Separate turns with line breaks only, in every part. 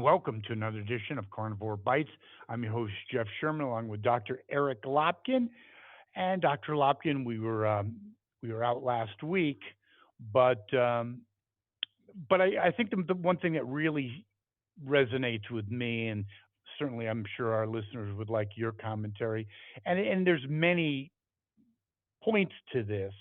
and welcome to another edition of Carnivore Bites. I'm your host, Jeff Sherman, along with Dr. Eric Lopkin. And Dr. Lopkin, we were out last week, but I think the one thing that really resonates with me, and certainly I'm sure our listeners would like your commentary, and there's many points to this,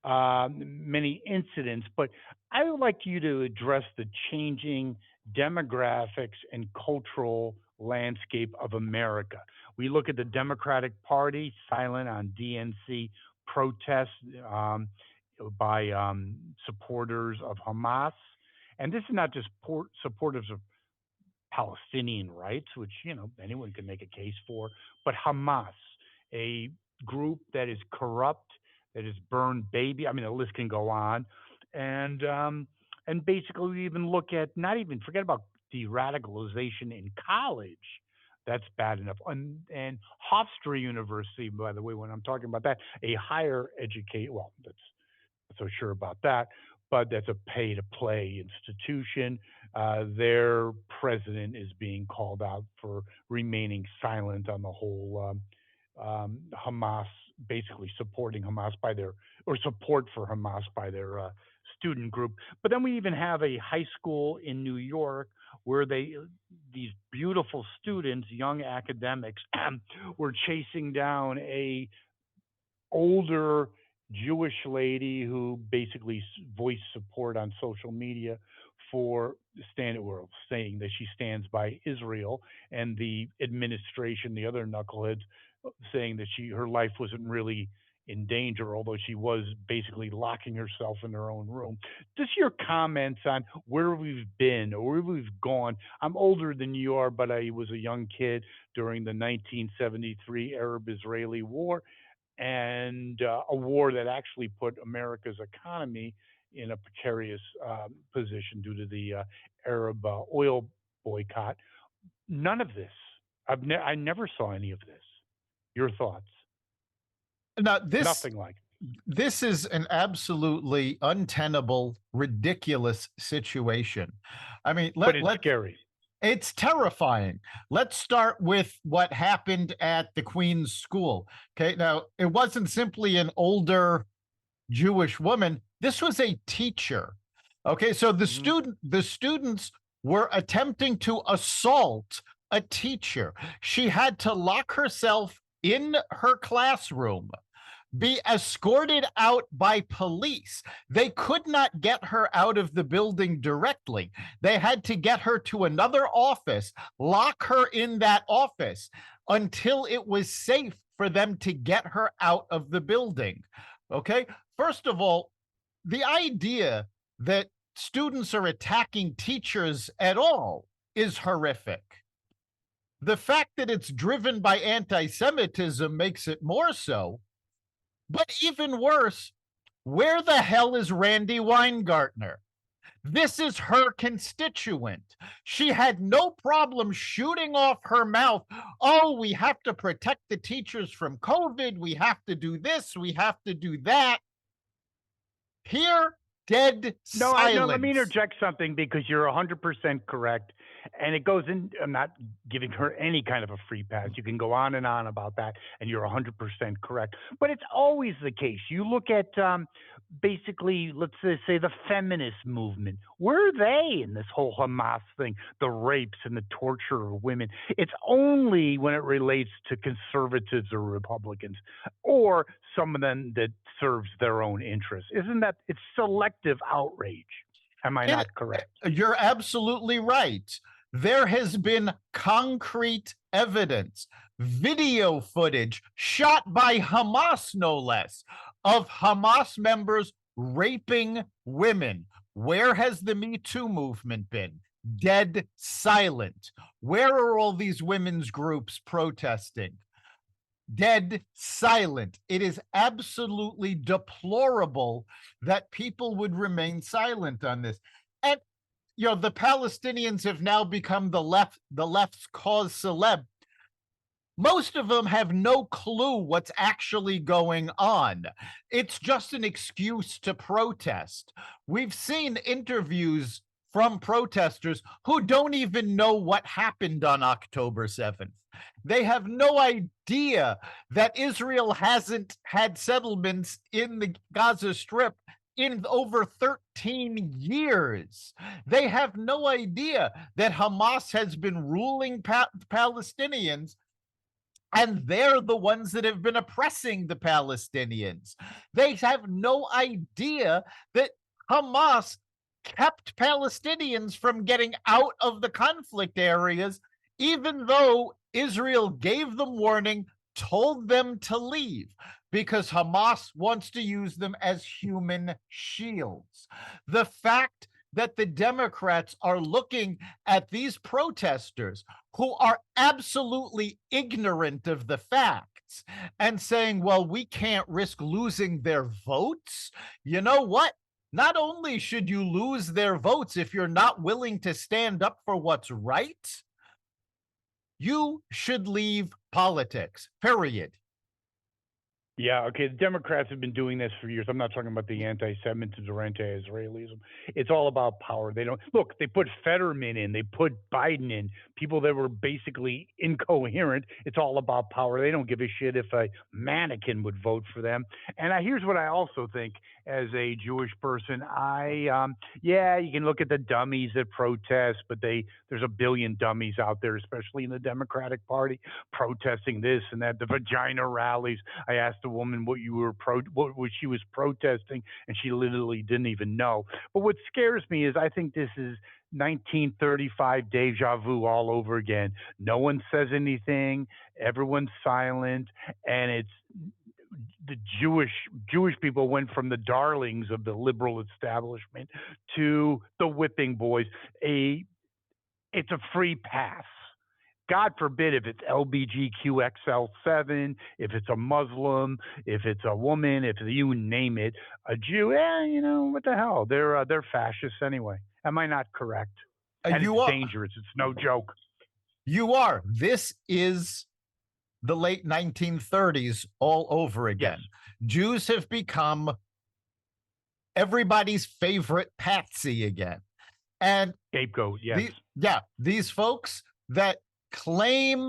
many incidents, but I would like you to address the changing demographics and cultural landscape of America. We look at the Democratic Party silent on DNC protests um, by supporters of Hamas. And this is not just supporters of Palestinian rights, which anyone can make a case for, but Hamas, a group that is corrupt, that has burned baby. I mean, the list can go on, and basically we even look at not even forget about de-radicalization in college. That's bad enough. And Hofstra University, by the way, when I'm talking about that, a higher educate. Well, that's not so sure about that, but that's a pay to play institution. Their president is being called out for remaining silent on the whole Hamas, basically supporting Hamas by their, or support for Hamas by their student group. But then we even have a high school in New York where these beautiful students, young academics, were chasing down a older Jewish lady who basically voiced support on social media for saying that she stands by Israel, and the administration, the other knuckleheads, saying that her life wasn't really in danger, although she was basically locking herself in her own room. Just your comments on where we've been or where we've gone. I'm older than you are, but I was a young kid during the 1973 Arab-Israeli War, and a war that actually put America's economy in a precarious position due to the Arab oil boycott. None of this. I never saw any of this. Your thoughts?
Now, this
Nothing like.
this is an absolutely untenable, ridiculous situation. I mean,
But it's scary.
it's terrifying. Let's start with what happened at the Queen's School. Okay, now it wasn't simply an older Jewish woman. This was a teacher. Okay, so
Hmm.
the students were attempting to assault a teacher. She had to lock herself in her classroom, be escorted out by police. They could not get her out of the building directly. They had to get her to another office, lock her in that office until it was safe for them to get her out of the building. Okay. First of all, the idea that students are attacking teachers at all is horrific. The fact that it's driven by anti-Semitism makes it more so. But even worse, where the hell is Randy Weingartner? This is her constituent. She had no problem shooting off her mouth. Oh, we have to protect the teachers from COVID. We have to do this. We have to do that. Here, dead
No, I no. Let me
silence.
interject something because you're 100% correct, and it goes in. I'm not giving her any kind of a free pass. You can go on and on about that, and you're 100% correct. But it's always the case. You look at basically, let's say the feminist movement. Where are they in this whole Hamas thing, the rapes and the torture of women? It's only when it relates to conservatives or Republicans, or someone that serves their own interests. Isn't that it's selective outrage? Am I
It,
not correct?
you're absolutely right. There has been concrete evidence, video footage shot by Hamas, no less, of Hamas members raping women. Where has the Me Too movement been? Dead silent. Where are all these women's groups protesting? Dead silent. It is absolutely deplorable that people would remain silent on this. And the Palestinians have now become the left's cause celeb. Most of them have no clue what's actually going on. It's just an excuse to protest. We've seen interviews from protesters who don't even know what happened on October 7th. They have no idea that Israel hasn't had settlements in the Gaza Strip in over 13 years. They have no idea that Hamas has been ruling Palestinians, and they're the ones that have been oppressing the Palestinians. They have no idea that Hamas kept Palestinians from getting out of the conflict areas, even though Israel gave them warning, told them to leave, because Hamas wants to use them as human shields. The fact that the Democrats are looking at these protesters who are absolutely ignorant of the facts and saying, well, we can't risk losing their votes. You know what? Not only should you lose their votes if you're not willing to stand up for what's right, you should leave politics, period.
Yeah, okay. The Democrats have been doing this for years. I'm not talking about the anti-Semitism or anti-Israelism. It's all about power. They don't look. They put Fetterman in. They put Biden in. People that were basically incoherent. It's all about power. They don't give a shit if a mannequin would vote for them. And here's what I also think as a Jewish person. Yeah, you can look at the dummies that protest, but there's a billion dummies out there, especially in the Democratic Party, protesting this and that. The vagina rallies. I asked a woman what she was protesting, and she literally didn't even know. But what scares me is I think this is 1935 deja vu all over again. No one says anything, everyone's silent, and it's the Jewish people went from the darlings of the liberal establishment to the whipping boys. It's a free pass. God forbid if it's LBGQXL7, if it's a Muslim, if it's a woman, if you name it, a Jew. What the hell? They're fascists anyway. Am I not correct? And
You
it's
are.
dangerous. It's no joke.
You are. This is the late 1930s all over
Yes.
again. Jews have become everybody's favorite patsy again. And
Scapegoat. Yes.
these folks that claim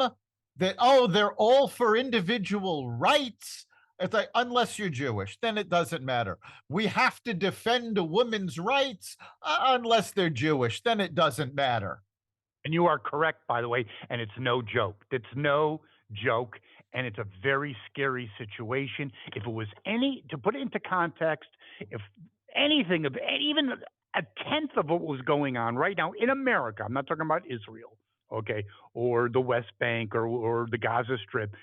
that, oh, they're all for individual rights. It's like, unless you're Jewish, then it doesn't matter. We have to defend a woman's rights, unless they're Jewish, then it doesn't matter.
And you are correct, by the way. And it's no joke. It's no joke. And it's a very scary situation. If it was to put it into context, if anything of even a tenth of what was going on right now in America, I'm not talking about Israel, okay, or the West Bank or the Gaza Strip.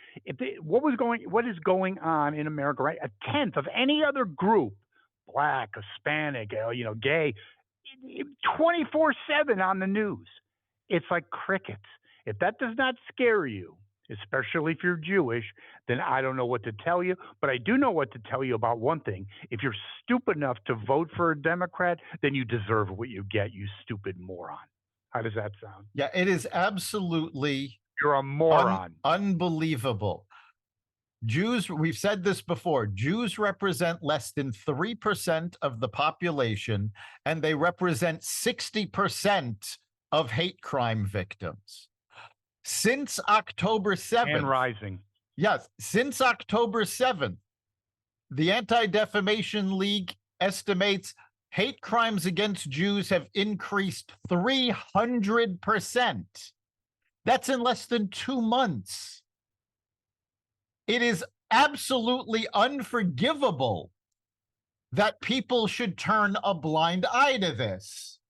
What is going on in America, right? A tenth of any other group, black, Hispanic, gay, 24/7 on the news. It's like crickets. If that does not scare you, especially if you're Jewish, then I don't know what to tell you. But I do know what to tell you about one thing. If you're stupid enough to vote for a Democrat, then you deserve what you get, you stupid moron. How does that sound?
Yeah, it is absolutely
You're a moron.
unbelievable. Jews, we've said this before, Jews represent less than 3% of the population, and they represent 60% of hate crime victims. Since October 7th,
And rising.
yes, since October 7th, the Anti-Defamation League estimates hate crimes against Jews have increased 300%. That's in less than 2 months. It is absolutely unforgivable that people should turn a blind eye to this.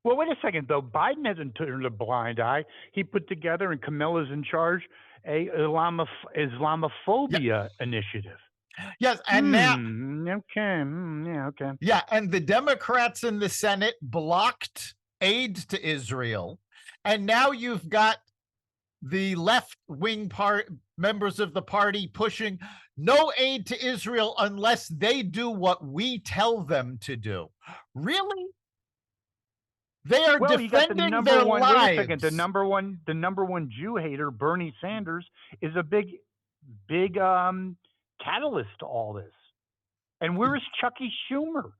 Well, wait a second, though. Biden hasn't turned a blind eye. He put together, and Camilla's in charge, a Islamophobia initiative.
Yes, and now,
Okay. Yeah, okay.
yeah, and the Democrats in the Senate blocked aid to Israel, and now you've got the left-wing members of the party pushing no aid to Israel unless they do what we tell them to do. Really? They are defending their lives.
Wait a second. The number one Jew hater, Bernie Sanders, is a big catalyst to all this. And where is Chucky Schumer?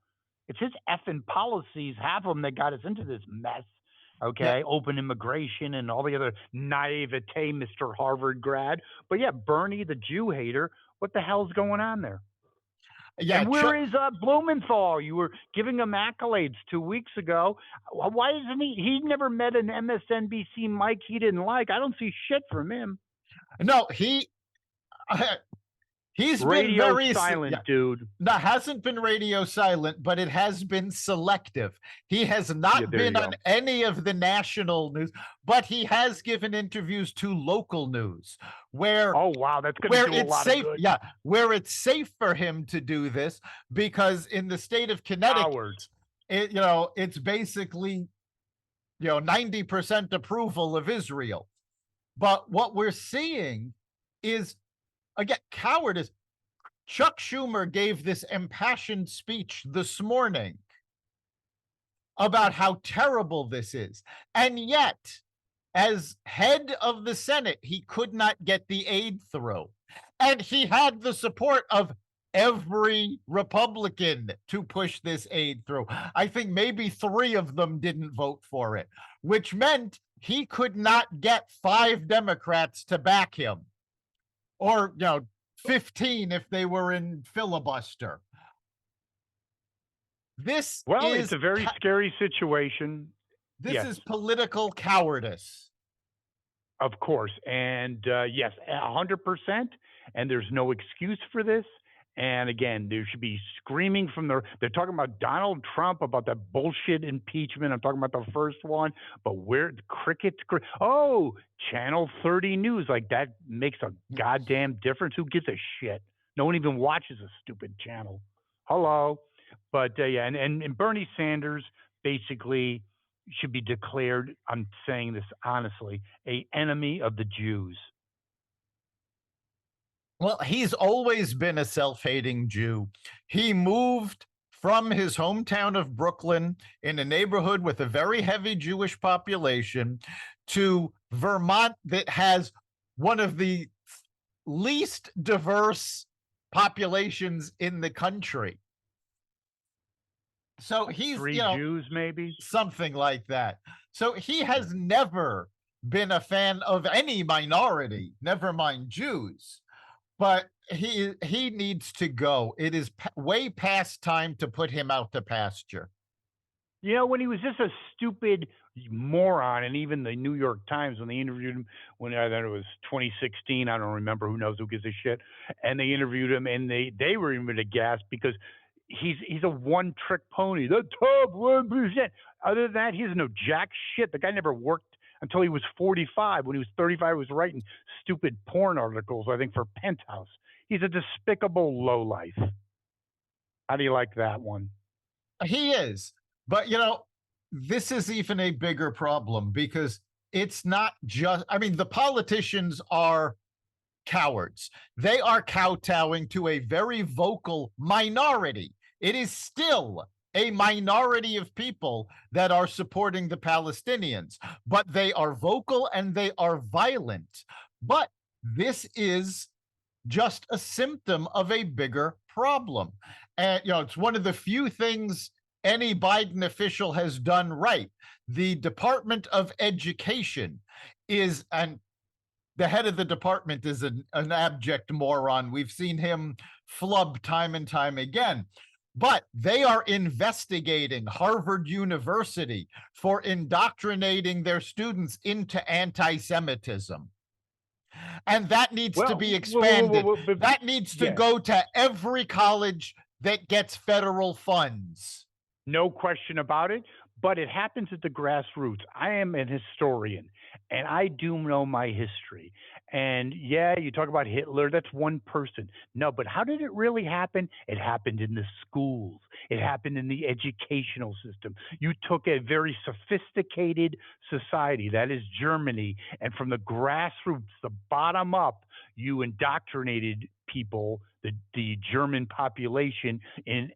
It's his effing policies, half of them, that got us into this mess.
Yeah,
Okay, open immigration and all the other naivete, Mr. Harvard grad. But yeah, Bernie, the Jew hater, what the hell's going on there?
yeah.
And where is Blumenthal? You were giving him accolades 2 weeks ago. Why isn't he? He never met an MSNBC Mike he didn't like. I don't see shit from him.
No, he's been
Radio
very yeah.
silent, dude.
No, hasn't been radio silent, but it has been selective. He has
Yeah,
not
there
been
you
on
go.
any of the national news, but he has given interviews to local news where
Oh wow, that's going to
where
do a
it's
lot of
safe.
good.
Yeah, where it's safe for him to do this because in the state of Connecticut,
Howard.
it's basically 90% approval of Israel. But what we're seeing is again cowardice. Chuck Schumer gave this impassioned speech this morning about how terrible this is. And yet, as head of the Senate, he could not get the aid through. And he had the support of every Republican to push this aid through. I think maybe 3 of them didn't vote for it, which meant he could not get 5 Democrats to back him, or 15 if they were in filibuster. This
Well, it's
is
a very scary situation.
this
Yes,
is political cowardice.
of course, and yes, 100%. And there's no excuse for this. And again, there should be screaming from the. They're talking about Donald Trump about that bullshit impeachment. I'm talking about the first one, but where crickets? Oh, Channel 30 News, like that makes a goddamn difference. Who gives a shit? No one even watches a stupid channel. Hello, but yeah, and Bernie Sanders basically should be declared. I'm saying this honestly, a enemy of the Jews.
Well, he's always been a self hating Jew. He moved from his hometown of Brooklyn in a neighborhood with a very heavy Jewish population to Vermont that has one of the least diverse populations in the country. So he's,
Three Jews, maybe.
something like that. So he has never been a fan of any minority, never mind Jews. But he needs to go. It is way past time to put him out to pasture.
When he was just a stupid moron, and even the New York Times, when they interviewed him, when I thought it was 2016, I don't remember. Who knows? Who gives a shit? And they interviewed him, and they were even aghast because he's a one trick pony. The top 1%. Other than that, he doesn't know jack shit. The guy never worked until he was 45. When he was 35, he was writing stupid porn articles, I think, for Penthouse. He's a despicable lowlife. How do you like that one?
He is. But, this is even a bigger problem because it's not just, I mean, the politicians are cowards. They are kowtowing to a very vocal minority. It is still a minority of people that are supporting the Palestinians, but they are vocal and they are violent. But this is just a symptom of a bigger problem. And, it's one of the few things any Biden official has done right. The Department of Education and the head of the department is an abject moron. We've seen him flub time and time again. But they are investigating Harvard University for indoctrinating their students into anti Semitism. And that needs to be expanded. That needs to
yeah,
go to every college that gets federal funds.
no question about it. But it happens at the grassroots. I am an historian, and I do know my history. And yeah, you talk about Hitler, that's one person. No, but how did it really happen? It happened in the schools, it happened in the educational system. You took a very sophisticated society, that is Germany, and from the grassroots, the bottom up, you indoctrinated people, the German population,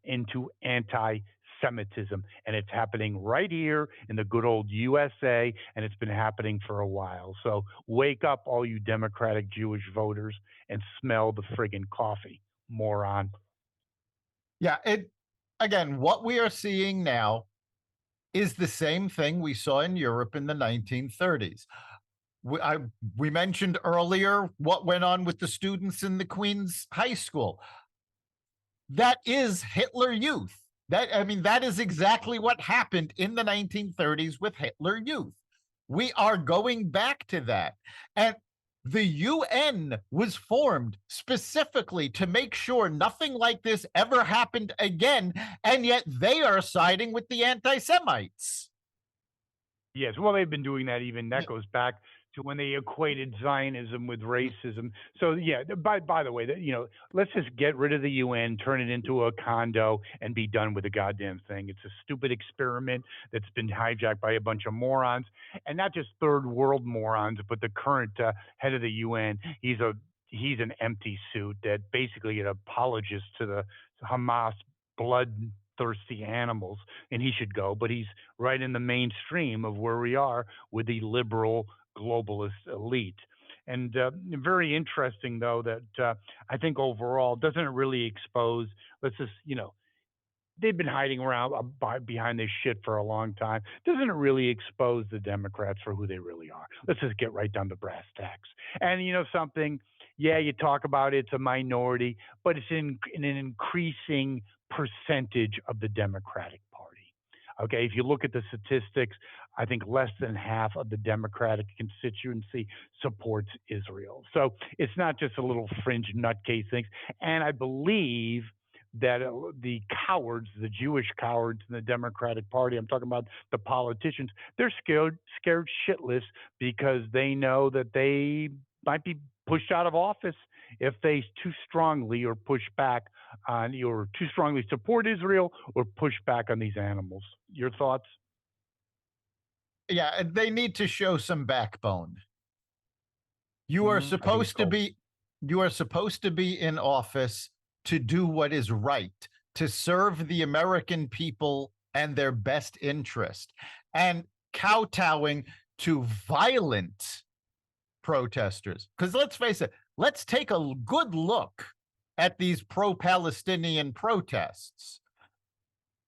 into anti Semitism. And it's happening right here in the good old USA, and it's been happening for a while. So wake up, all you Democratic Jewish voters, and smell the friggin' coffee, moron.
Yeah, again, what we are seeing now is the same thing we saw in Europe in the 1930s. We, I, we mentioned earlier what went on with the students in the Queen's High School. That is Hitler Youth. That is exactly what happened in the 1930s with Hitler Youth. We are going back to that. And the UN was formed specifically to make sure nothing like this ever happened again, and yet they are siding with the anti-Semites.
Yes, well, they've been doing that, even
Yeah.
that goes back to when they equated Zionism with racism. So yeah, by the way, that let's just get rid of the UN, turn it into a condo, and be done with the goddamn thing. It's a stupid experiment that's been hijacked by a bunch of morons, and not just third world morons, but the current head of the UN. He's an empty suit that basically an apologist to the Hamas bloodthirsty animals, and he should go. But he's right in the mainstream of where we are with the liberal globalist elite. And very interesting, though, that I think overall doesn't it really expose. Let's just they've been hiding around behind this shit for a long time. Doesn't it really expose the Democrats for who they really are? Let's just get right down to brass tacks. And you know something? Yeah, you talk about it's a minority, but it's in an increasing percentage of the Democratic Party. Okay, if you look at the statistics, I think less than half of the Democratic constituency supports Israel. So it's not just a little fringe nutcase things. And I believe that the cowards, the Jewish cowards in the Democratic Party, I'm talking about the politicians, they're scared shitless because they know that they might be pushed out of office if they too strongly or push back on or too strongly support Israel or push back on these animals. Your thoughts?
Yeah, and they need to show some backbone. You are
I think
supposed to
so.
be you are supposed to be in office to do what is right, to serve the American people and their best interest. And kowtowing to violent protesters. Because let's face it, let's take a good look at these pro-Palestinian protests.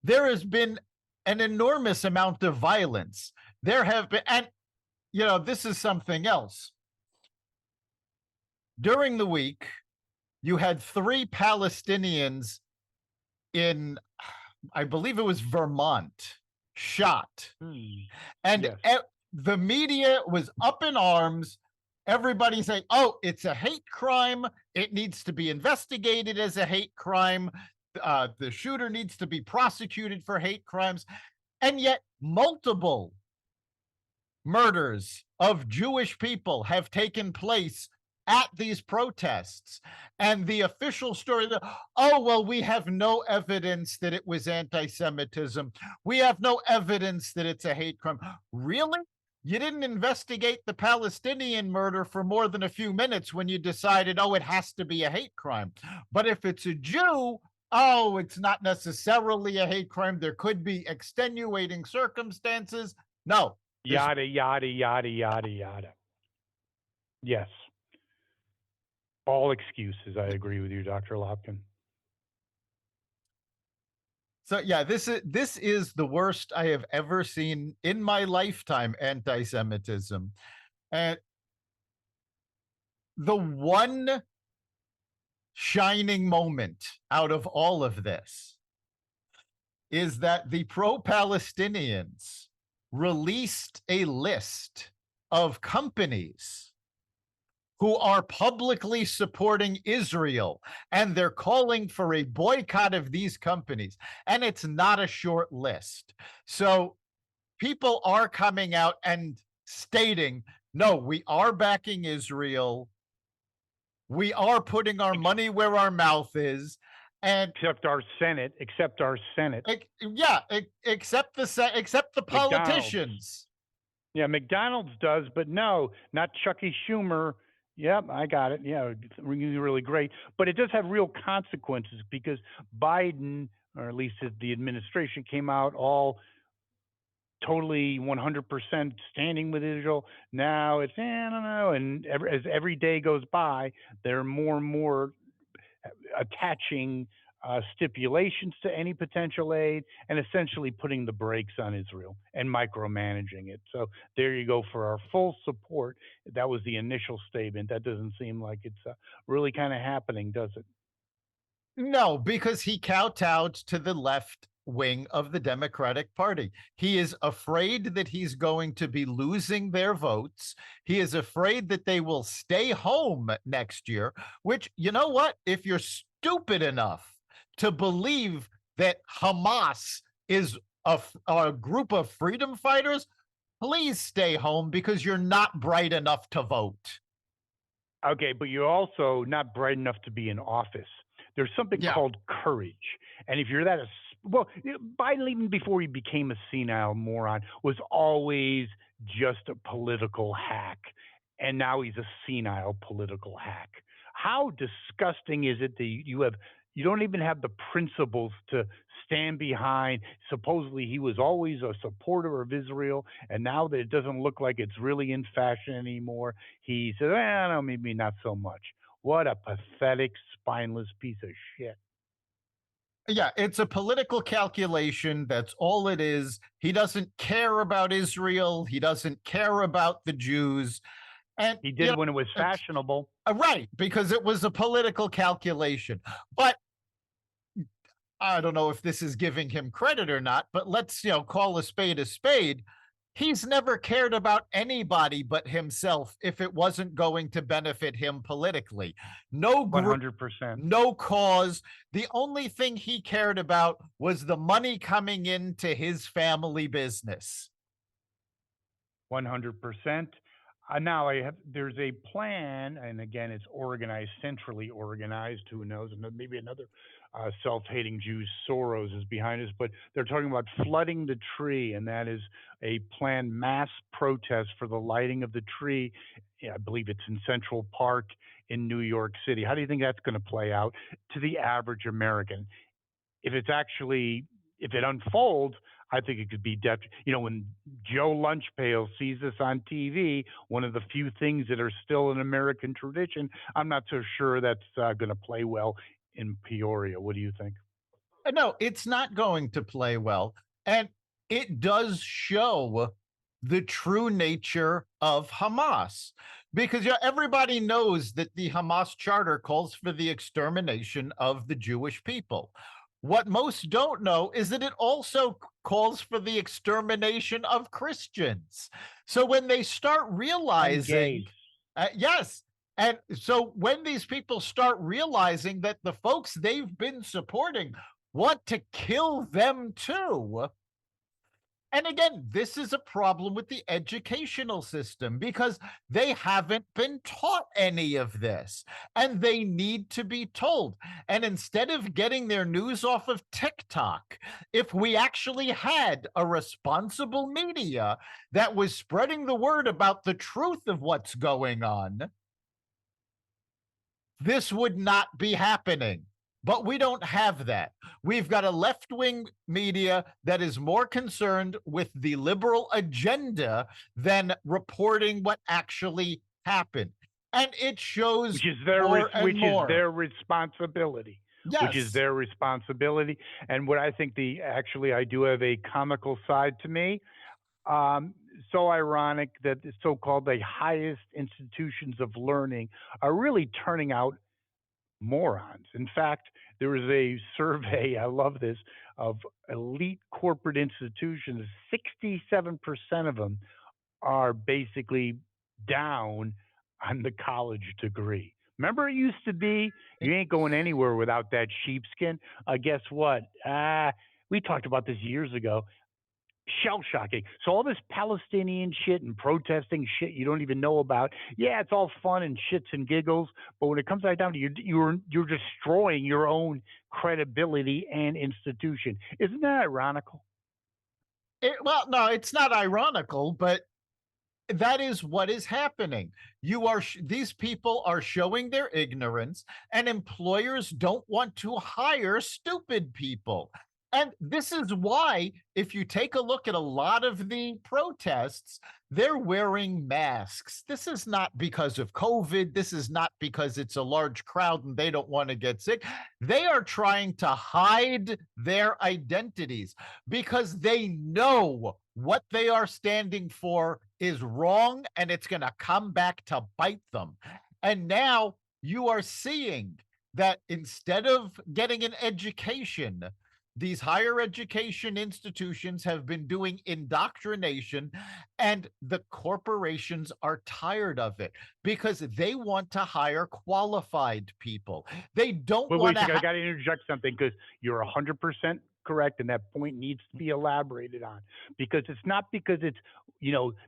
There has been an enormous amount of violence. There have been, and this is something else. During the week, you had 3 Palestinians in, I believe it was Vermont, shot.
Hmm.
And
Yes.
the media was up in arms. Everybody saying, oh, it's a hate crime. It needs to be investigated as a hate crime. The shooter needs to be prosecuted for hate crimes. And yet, multiple murders of Jewish people have taken place at these protests. And the official story that, oh, well, we have no evidence that it was anti Semitism. We have no evidence that it's a hate crime. Really? You didn't investigate the Palestinian murder for more than a few minutes when you decided, oh, it has to be a hate crime. But if it's a Jew, oh, it's not necessarily a hate crime. There could be extenuating circumstances. No, there's
Yada, yada, yada, yada, yada. Yes. All excuses. I agree with you, Dr. Lopkin.
So yeah, this is the worst I have ever seen in my lifetime anti-Semitism. And the one shining moment out of all of this is that the pro-Palestinians released a list of companies who are publicly supporting Israel, and they're calling for a boycott of these companies. And it's not a short list. So people are coming out and stating, no, we are backing Israel. We are putting our money where our mouth is. And
Except our Senate.
yeah, except the
McDonald's.
politicians.
Yeah, McDonald's does, but no, not Chucky Schumer. Yep, I got it. Yeah, it's really, really great. But it does have real consequences because Biden, or at least the administration, came out all totally 100% standing with Israel. Now it's, I don't know. And as every day goes by, they're more and more attaching stipulations to any potential aid, and essentially putting the brakes on Israel and micromanaging it. So there you go for our full support. That was the initial statement. That doesn't seem like it's really kind of happening, does it?
No, because he kowtowed to the left wing of the Democratic Party. He is afraid that he's going to be losing their votes. He is afraid that they will stay home next year, which, you know what? If you're stupid enough to believe that Hamas is a group of freedom fighters, please stay home because you're not bright enough to vote.
Okay, but you're also not bright enough to be in office. There's something
Yeah.
called courage. And if you're that, well, Biden, even before he became a senile moron, was always just a political hack. And now he's a senile political hack. How disgusting is it that you don't even have the principles to stand behind? Supposedly he was always a supporter of Israel, and now that it doesn't look like it's really in fashion anymore, he said, no, maybe not so much. What a pathetic, spineless piece of shit.
Yeah, it's a political calculation. That's all it is. He doesn't care about Israel. He doesn't care about the Jews. And,
He did it when it was fashionable.
right, because it was a political calculation. But I don't know if this is giving him credit or not, but let's, call a spade a spade. He's never cared about anybody but himself if it wasn't going to benefit him politically. No group,
100%.
no cause. The only thing he cared about was the money coming into his family business.
100%. Now there's a plan, and again, it's organized, centrally organized. Who knows? And maybe another self-hating Jew, Soros, is behind us. But they're talking about flooding the tree, and that is a planned mass protest for the lighting of the tree. Yeah, I believe it's in Central Park in New York City. How do you think that's going to play out to the average American? If it unfolds, I think it could be when Joe Lunchpail sees this on TV, one of the few things that are still an American tradition, I'm not so sure that's going to play well in Peoria. What do you think?
No, it's not going to play well. And it does show the true nature of Hamas because everybody knows that the Hamas charter calls for the extermination of the Jewish people. What most don't know is that it also calls for the extermination of Christians. So when they start
And
realizing,
gays.
yes, and so when these people start realizing that the folks they've been supporting want to kill them too. And again, this is a problem with the educational system because they haven't been taught any of this and they need to be told. And instead of getting their news off of TikTok, if we actually had a responsible media that was spreading the word about the truth of what's going on, this would not be happening. But we don't have that. We've got a left wing media that is more concerned with the liberal agenda than reporting what actually happened. And it shows
which is
more and more.
their responsibility. Which is
Yes.
their responsibility. And what I think I do have a comical side to me. So ironic that the so-called the highest institutions of learning are really turning out morons. In fact, there was a survey, I love this, of elite corporate institutions. 67% of them are basically down on the college degree. Remember, it used to be you ain't going anywhere without that sheepskin. Guess what? We talked about this years ago. Shell shocking. So all this Palestinian shit and protesting shit you don't even know about. Yeah, it's all fun and shits and giggles, but when it comes right down to you're destroying your own credibility and institution. Isn't that ironical?
Well, no, it's not ironical, but that is what is happening. These people are showing their ignorance, and employers don't want to hire stupid people. And this is why, if you take a look at a lot of the protests, they're wearing masks. This is not because of COVID. This is not because it's a large crowd and they don't want to get sick. They are trying to hide their identities because they know what they are standing for is wrong and it's going to come back to bite them. And now you are seeing that instead of getting an education, these higher education institutions have been doing indoctrination, and the corporations are tired of it because they want to hire qualified people. They don't
Wait, wait
want
a
to
second. I
have.
got to interject something because you're 100% correct, and that point needs to be elaborated on. Because it's not because it's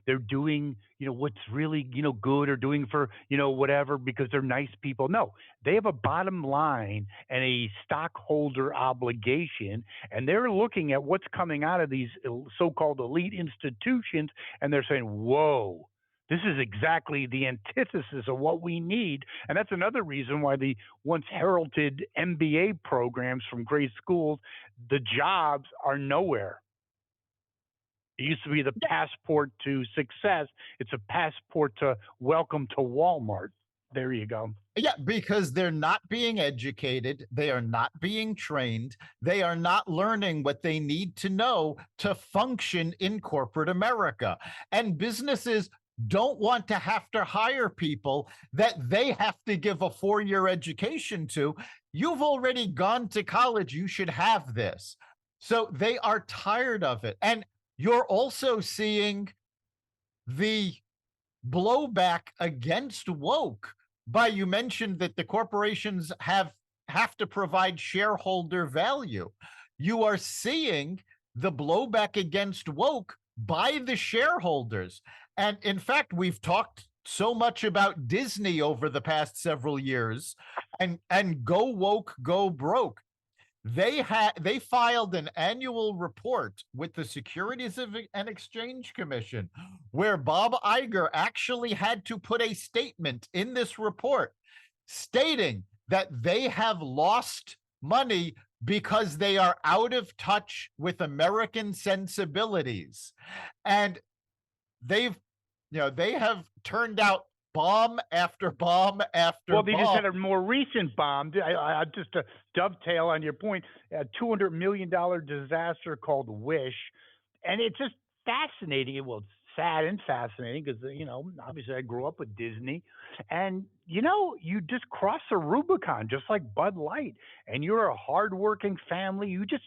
they're doing what's really good or doing for whatever because they're nice people. No, they have a bottom line and a stockholder obligation, and they're looking at what's coming out of these so-called elite institutions, and they're saying, "Whoa." This is exactly the antithesis of what we need. And that's another reason why the once heralded MBA programs from great schools, the jobs are nowhere. It used to be the passport to success. It's a passport to welcome to Walmart. There you go.
Yeah, because they're not being educated, they are not being trained, they are not learning what they need to know to function in corporate America. And businesses don't want to have to hire people that they have to give a 4-year education to. You've already gone to college, you should have this. So they are tired of it. And you're also seeing the blowback against woke by, you mentioned that the corporations have to provide shareholder value. You are seeing the blowback against woke by the shareholders. And in fact, we've talked so much about Disney over the past several years, and go woke, go broke. They filed an annual report with the Securities and Exchange Commission where Bob Iger actually had to put a statement in this report stating that they have lost money because they are out of touch with American sensibilities. And they've they have turned out bomb after bomb after
Well, they just
bomb.
had a more recent bomb. Just to dovetail on your point, a $200 million disaster called Wish, and it's just fascinating. Well, it's sad and fascinating because obviously I grew up with Disney, and you just cross a Rubicon just like Bud Light, and you're a hardworking family. You just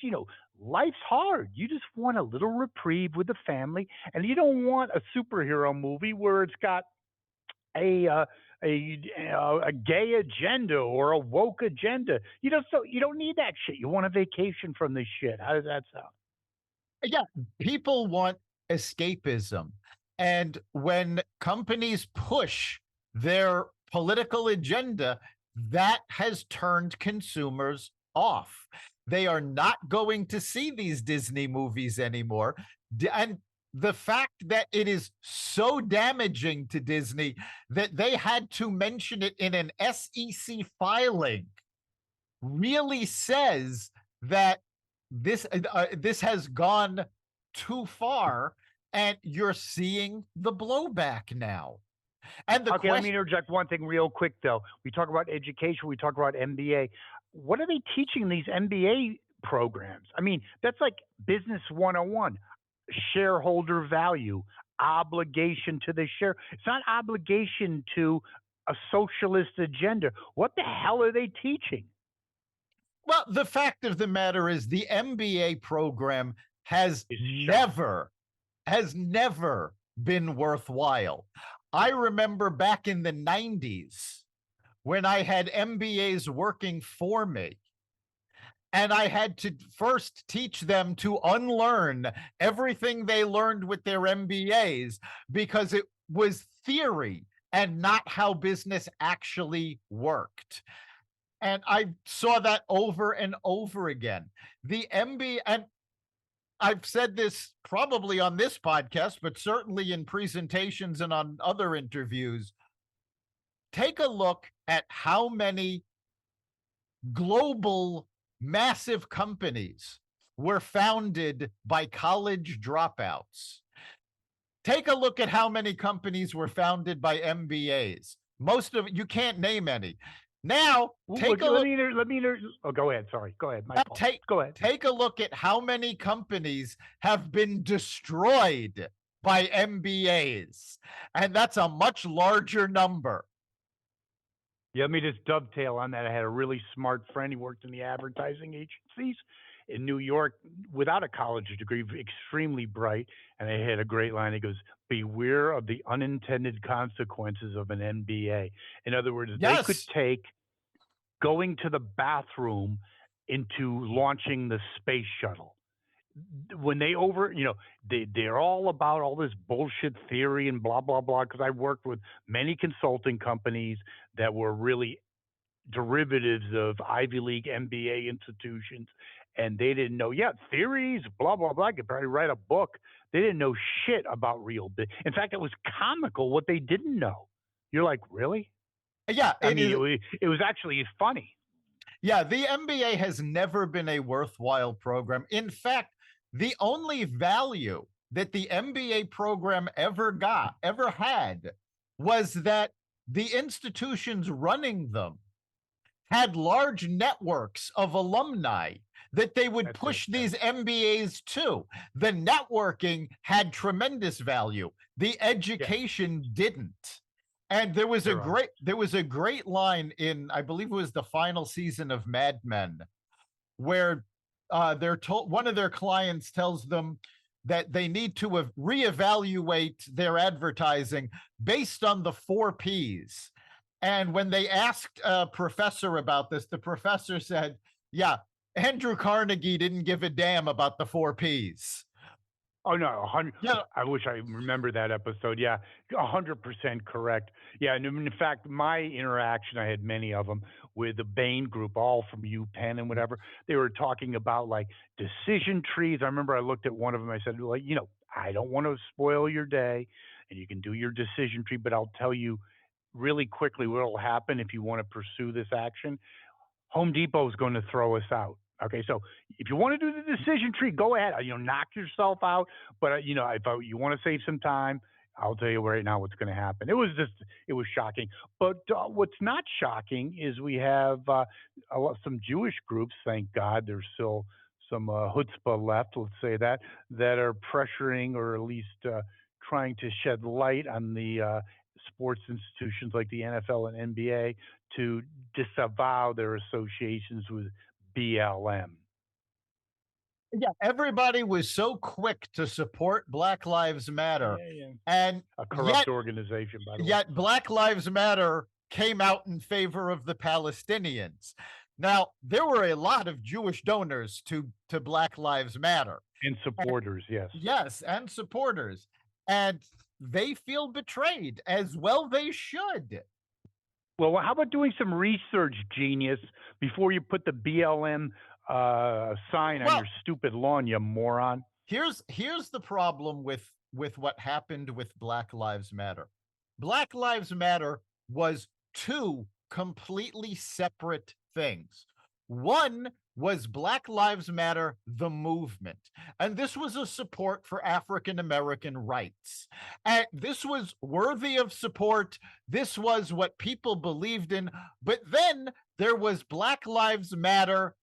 life's hard. You just want a little reprieve with the family, and you don't want a superhero movie where it's got a uh, a gay agenda or a woke agenda. You don't need that shit. You want a vacation from this shit. How does that sound?
Yeah, people want escapism. And when companies push their political agenda, that has turned consumers off. They are not going to see these Disney movies anymore. And the fact that it is so damaging to Disney that they had to mention it in an SEC filing really says that this has gone too far, and you're seeing the blowback now. And the
Okay, let me
question,
interject one thing real quick though. We talk about education, we talk about MBA. What are they teaching these MBA programs? I mean, that's like business 101, shareholder value, obligation to the share. It's not obligation to a socialist agenda. What the hell are they teaching?
well, the fact of the matter is the MBA program has
Is shot.
never been worthwhile. I remember back in the 90s when I had MBAs working for me, and I had to first teach them to unlearn everything they learned with their MBAs because it was theory and not how business actually worked. And I saw that over and over again. The MBA, and I've said this probably on this podcast, but certainly in presentations and on other interviews. Take a look at how many global massive companies were founded by college dropouts. Take a look at how many companies were founded by MBAs. Most of you can't name any. Now, take a
Let
look.
me oh, go ahead. Sorry. Go ahead. My fault.
Take
Go ahead.
take a look at how many companies have been destroyed by MBAs, and that's a much larger number.
Yeah, let me just dovetail on that. I had a really smart friend. He worked in the advertising agencies in New York without a college degree, extremely bright. And I had a great line. He goes, "Beware of the unintended consequences of an MBA." In other words, they could
Yes.
take going to the bathroom into launching the space shuttle. When they they're all about all this bullshit theory and blah blah blah, because I worked with many consulting companies that were really derivatives of Ivy League MBA institutions, and they didn't know. Yeah, theories, blah blah blah. I could probably write a book. They didn't know shit about real business. In fact, it was comical what they didn't know. You're like, really?
Yeah,
I
it
mean,
is.
it was actually funny.
Yeah, the MBA has never been a worthwhile program. In fact, the only value that the MBA program ever had, was that the institutions running them had large networks of alumni that they would
That's it.
push
Yeah,
these MBAs to. The networking had tremendous value. The
yeah,
education didn't. And
you're right.
there was a great line in, I believe it was the final season of Mad Men, where they're told, one of their clients tells them that they need to reevaluate their advertising based on the 4 Ps. And when they asked a professor about this, the professor said, "Yeah, Andrew Carnegie didn't give a damn about the 4 Ps."
Oh no, 100.
Yeah,
I wish I remember that episode. Yeah, 100% correct. Yeah, and in fact, my interaction, I had many of them with the Bain Group, all from UPenn and whatever. They were talking about like decision trees. I remember I looked at one of them. I said, like, I don't want to spoil your day, and you can do your decision tree, but I'll tell you really quickly what will happen if you want to pursue this action. Home Depot is going to throw us out. Okay, so if you want to do the decision tree, go ahead. Knock yourself out. But if you want to save some time, I'll tell you right now what's going to happen. It was shocking. But what's not shocking is we have some Jewish groups. Thank God, there's still some chutzpah left. Let's say that are pressuring or at least trying to shed light on the sports institutions like the NFL and NBA to disavow their associations with BLM.
yeah. Everybody was so quick to support Black Lives Matter,
Yeah, yeah.
and
A corrupt
yet
organization, by the way.
yet Black Lives Matter came out in favor of the Palestinians. Now, there were a lot of Jewish donors to Black Lives Matter.
And supporters, yes.
Yes, and supporters. And they feel betrayed, as well they should.
Well, how about doing some research, genius, before you put the BLM sign on
Well,
your stupid lawn, you moron?
here's the problem with what happened with Black Lives Matter. Black Lives Matter was two completely separate things. One was Black Lives Matter, the movement. And this was a support for African American rights. And this was worthy of support. This was what people believed in. But then there was Black Lives Matter,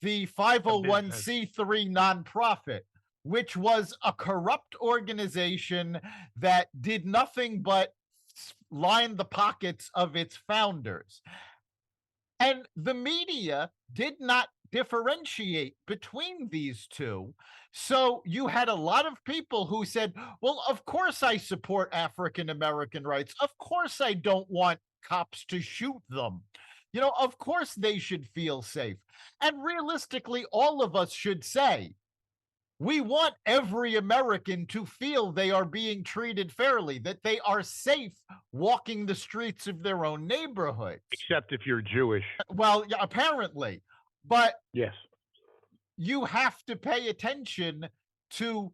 the
The business.
501c3 nonprofit, which was a corrupt organization that did nothing but line the pockets of its founders. And the media did not differentiate between these two. So you had a lot of people who said, well, of course I support African American rights. Of course I don't want cops to shoot them. Of course they should feel safe. And realistically, all of us should say, we want every American to feel they are being treated fairly, that they are safe walking the streets of their own neighborhoods.
Except if you're Jewish.
Well, yeah, apparently, but
Yes.
you have to pay attention to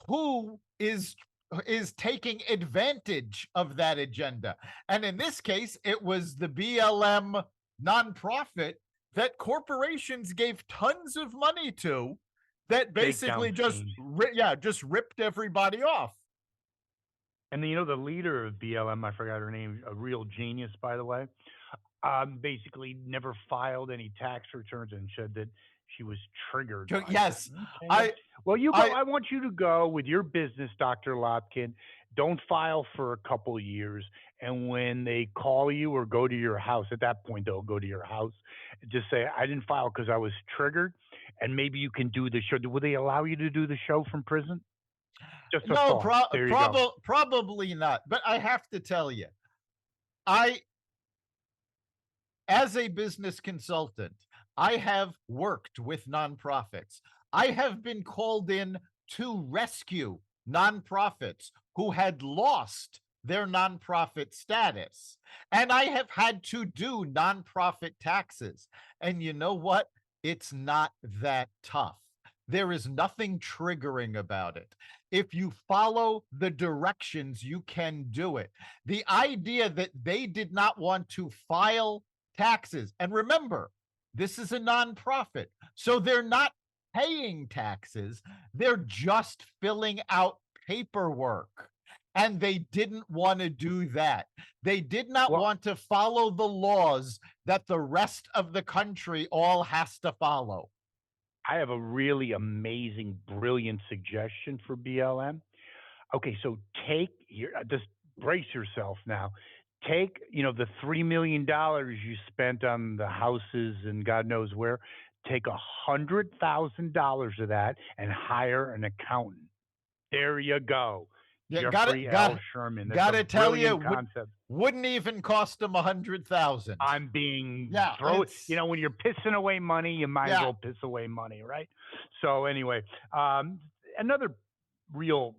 who is taking advantage of that agenda. And in this case, it was the BLM nonprofit that corporations gave tons of money to that
Shakedown
basically just
schemes.
yeah, just ripped everybody off.
And then, the leader of BLM, I forgot her name, a real genius, by the way, basically never filed any tax returns and said that she was triggered by it.
Yes,
Okay,
I
well, you go.
I
I want you to go with your business, Dr. Lopkin. Don't file for a couple years, and when they call you or go to your house, at that point they'll go to your house. Just say, "I didn't file because I was triggered," and maybe you can do the show. Will they allow you to do the show from prison? Just a
no,
thought. There you go.
probably not. But I have to tell you, I as a business consultant, I have worked with nonprofits. I have been called in to rescue nonprofits who had lost their nonprofit status. And I have had to do nonprofit taxes. And you know what? It's not that tough. There is nothing triggering about it. If you follow the directions, you can do it. The idea that they did not want to file taxes. And remember, this is a nonprofit. So they're not paying taxes, they're just filling out paperwork. And they didn't want to do that. They did not
Well,
want to follow the laws that the rest of the country all has to follow.
I have a really amazing, brilliant suggestion for BLM. Okay, so take your just brace yourself now. Take, the $3 million you spent on the houses and God knows where. Take $100,000 of that and hire an accountant. There you go.
Yeah,
Jeffrey L. Sherman. That's
got
a
to tell you,
brilliant concept.
wouldn't even cost them 100,000.
I'm being
Yeah,
throw. When you're pissing away money, you might as
yeah.
well piss away money, right? So anyway, um, another real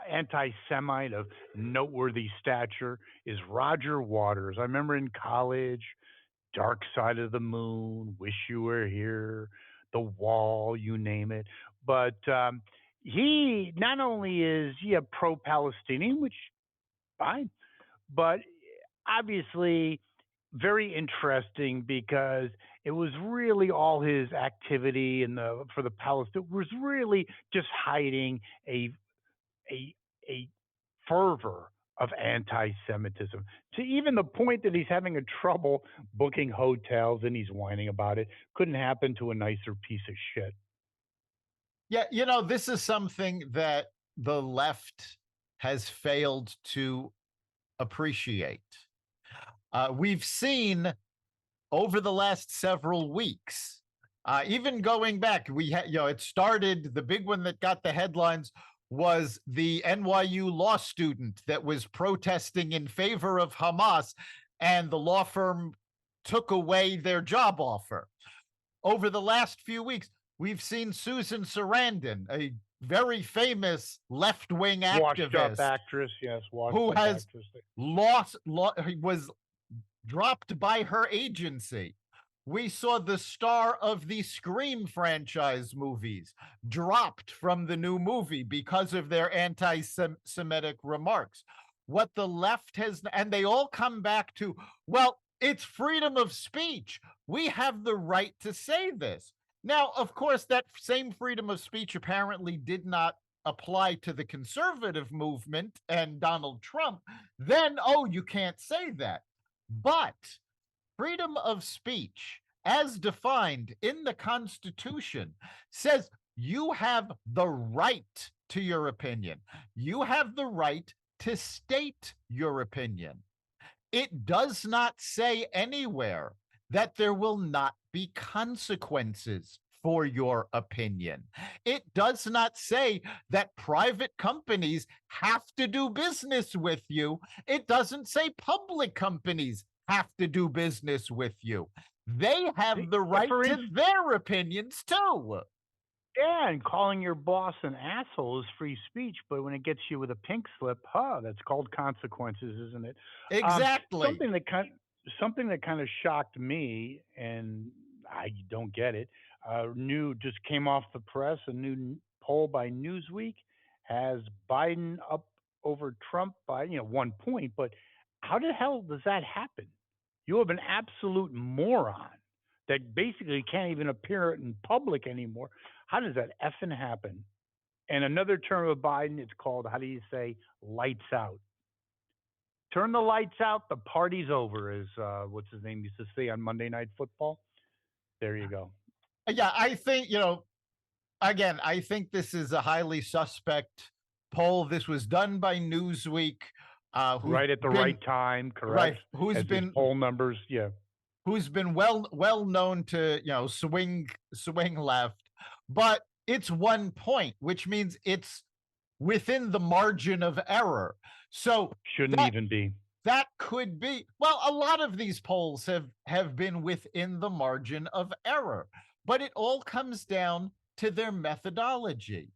anti-Semite of noteworthy stature is Roger Waters. I remember in college, Dark Side of the Moon, Wish You Were Here, The Wall, you name it. But he not only is he a pro-Palestinian, which fine, but obviously very interesting because it was really all his activity in the for the Palestine was really just hiding a a a fervor of anti-Semitism to even the point that he's having a trouble booking hotels and he's whining about it. Couldn't happen to a nicer piece of shit.
Yeah, this is something that the left has failed to appreciate. We've seen over the last several weeks, even going back, it started, the big one that got the headlines was the NYU law student that was protesting in favor of Hamas, and the law firm took away their job offer. Over the last few weeks, we've seen Susan Sarandon, a very famous left wing
Washed up
activist,
actress, yes, washed
who
up
has
actress.
was dropped by her agency. We saw the star of the Scream franchise movies dropped from the new movie because of their anti Semitic remarks. What the left has, and they all come back to, well, it's freedom of speech. We have the right to say this. Now, of course, that same freedom of speech apparently did not apply to the conservative movement and Donald Trump. Then, oh, you can't say that. But freedom of speech, as defined in the Constitution, says you have the right to your opinion. You have the right to state your opinion. It does not say anywhere that there will not be consequences for your opinion. It does not say that private companies have to do business with you. It doesn't say public companies have to do business with you. They have the right
For
to
instance,
their opinions too.
yeah, and calling your boss an asshole is free speech, but when it gets you with a pink slip, that's called consequences, isn't it? Um,
Exactly.
something that kind something that kind of shocked me, and I don't get it. New just came off the press. A new poll by Newsweek has Biden up over Trump by 1 point. But how the hell does that happen? You have an absolute moron that basically can't even appear in public anymore. How does that effing happen? And another term of Biden, it's called, how do you say, lights out. Turn the lights out, the party's over, as what's his name used to say on Monday Night Football. There you go.
Yeah, I think, again, I think this is a highly suspect poll. This was done by Newsweek, who's
Right at the
been
right time,
right,
correct? Has his
been
poll numbers, yeah.
well known to swing left, but it's 1 point, which means it's within the margin of error. So
Shouldn't
that
even be.
that could be, well, a lot of these polls have been within the margin of error, but it all comes down to their methodology.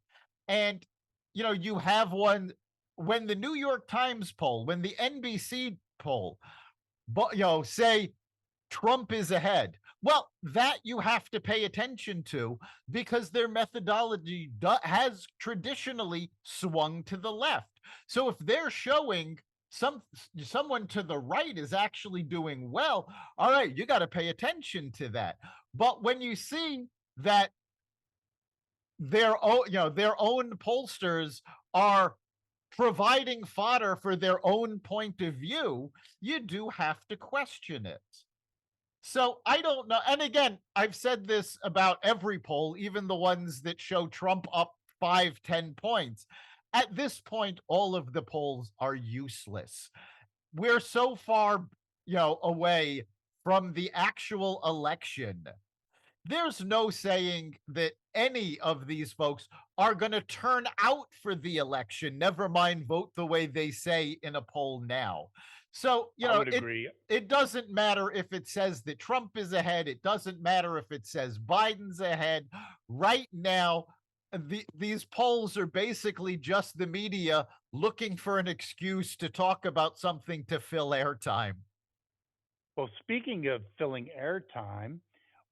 And you have one, when the New York Times poll, when the NBC poll, but say Trump is ahead. Well, that you have to pay attention to, because their methodology has traditionally swung to the left. So if they're showing someone to the right is actually doing well, all right, you got to pay attention to that. But when you see that their own pollsters are providing fodder for their own point of view, you do have to question it. So I don't know. And again, I've said this about every poll, even the ones that show Trump up 5, 10 points. At this point, all of the polls are useless. We're so far, away from the actual election. There's no saying that any of these folks are going to turn out for the election, never mind vote the way they say in a poll now. So,
I would agree.
it doesn't matter if it says that Trump is ahead, it doesn't matter if it says Biden's ahead. Right now, these polls are basically just the media looking for an excuse to talk about something to fill airtime.
Well, speaking of filling airtime,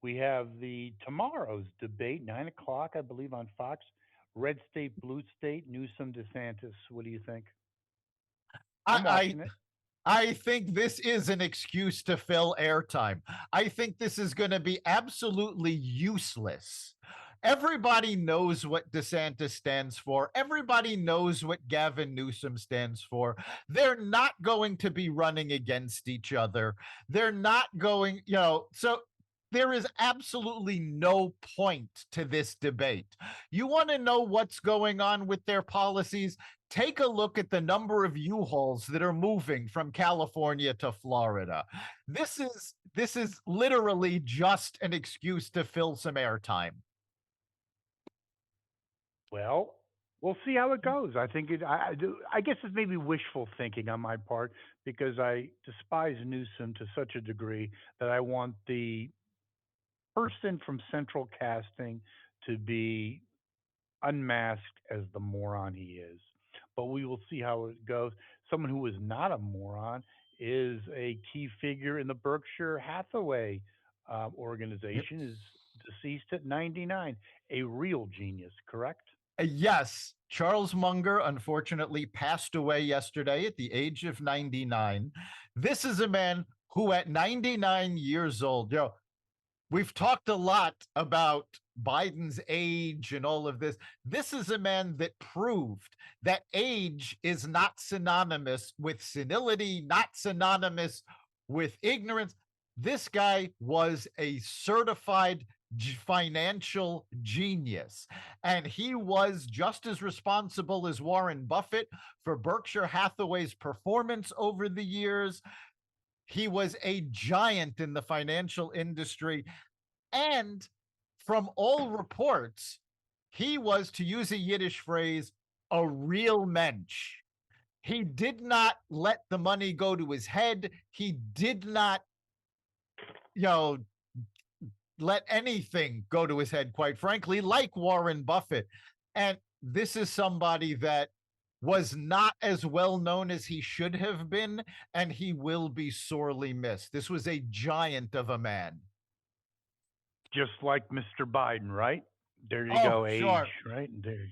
we have the tomorrow's debate, 9 o'clock, I believe, on Fox. Red state, blue state, Newsom, DeSantis. What do you think? I'm
I,
watching it.
I think this is an excuse to fill airtime. I think this is going to be absolutely useless. Everybody knows what DeSantis stands for. Everybody knows what Gavin Newsom stands for. They're not going to be running against each other. They're not going, so there is absolutely no point to this debate. You want to know what's going on with their policies? Take a look at the number of U-Hauls that are moving from California to Florida. This is literally just an excuse to fill some airtime.
Well, we'll see how it goes. I think it. I guess it's maybe wishful thinking on my part because I despise Newsom to such a degree that I want the person from Central Casting to be unmasked as the moron he is. But we will see how it goes. Someone who is not a moron is a key figure in the Berkshire Hathaway organization. Is deceased at 99. A real genius, correct?
Yes, Charles Munger unfortunately passed away yesterday at the age of 99. This is a man who, at 99 years old, we've talked a lot about Biden's age and all of this. This is a man that proved that age is not synonymous with senility, not synonymous with ignorance. This guy was a certified financial genius. And he was just as responsible as Warren Buffett for Berkshire Hathaway's performance over the years. He was a giant in the financial industry. And from all reports, he was, to use a Yiddish phrase, a real mensch. He did not let the money go to his head. He did not, you know, let anything go to his head, quite frankly, like Warren Buffett. And this is somebody that was not as well known as he should have been, and he will be sorely missed. This was a giant of a man.
Just like Mr. Biden, right? There you
Oh,
go, age,
sure.
right? There.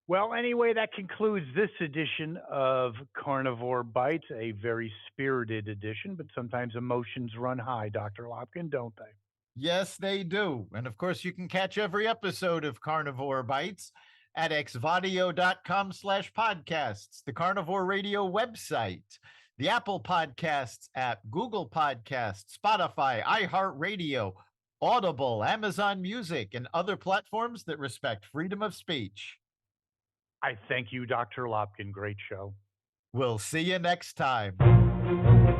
Well, anyway, that concludes this edition of Carnivore Bites, a very spirited edition, but sometimes emotions run high, Dr. Lopkin, don't they?
Yes, they do. And of course, you can catch every episode of Carnivore Bites at xvadio.com/podcasts, the Carnivore Radio website, the Apple Podcasts app, Google Podcasts, Spotify, iHeartRadio, Audible, Amazon Music, and other platforms that respect freedom of speech.
I thank you, Dr. Lopkin. Great show.
We'll see you next time.